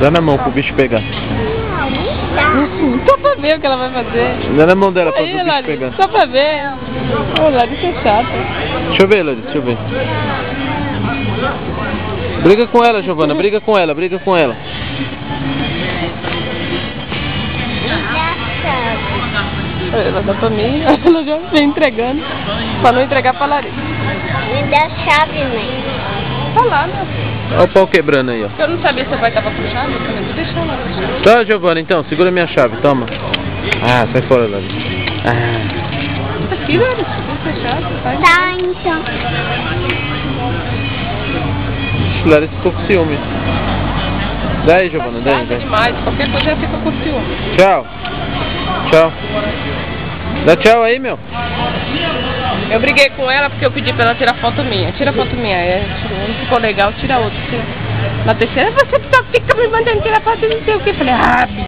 Dá na mão pro bicho pegar. Só pra ver o que ela vai fazer. Dá na mão dela pra Aí, o bicho Larissa, pegar. só pra ver. Ô, Larissa é chata. Deixa eu ver, Larissa, deixa eu ver. Briga com ela, Giovana, briga com ela, briga com ela. Ela dá pra mim, ela já vem entregando. Pra não entregar pra Larissa. Me dá a chave, mãe. Tá lá, meu filho. Olha o pau quebrando aí, ó. Eu não sabia se você vai estar com chave, eu falei, vou deixar lá. Tá, Giovana, então, segura minha chave, toma. Ah, sai fora, Larissa. Ah. Aqui, Larissa, deixa a chave. Vai. Tá, então. Larissa ficou com ciúme. Daí, Giovana, daí, Chata daí. demais, qualquer coisa ela fica com ciúme. Tchau. Tchau. Dá tchau aí, meu. Eu briguei com ela porque eu pedi pra ela tirar foto minha. Tira foto minha. Aí tirou, não ficou legal, tira outra. Na terceira, você só fica me mandando tirar foto, não sei o que. Eu falei,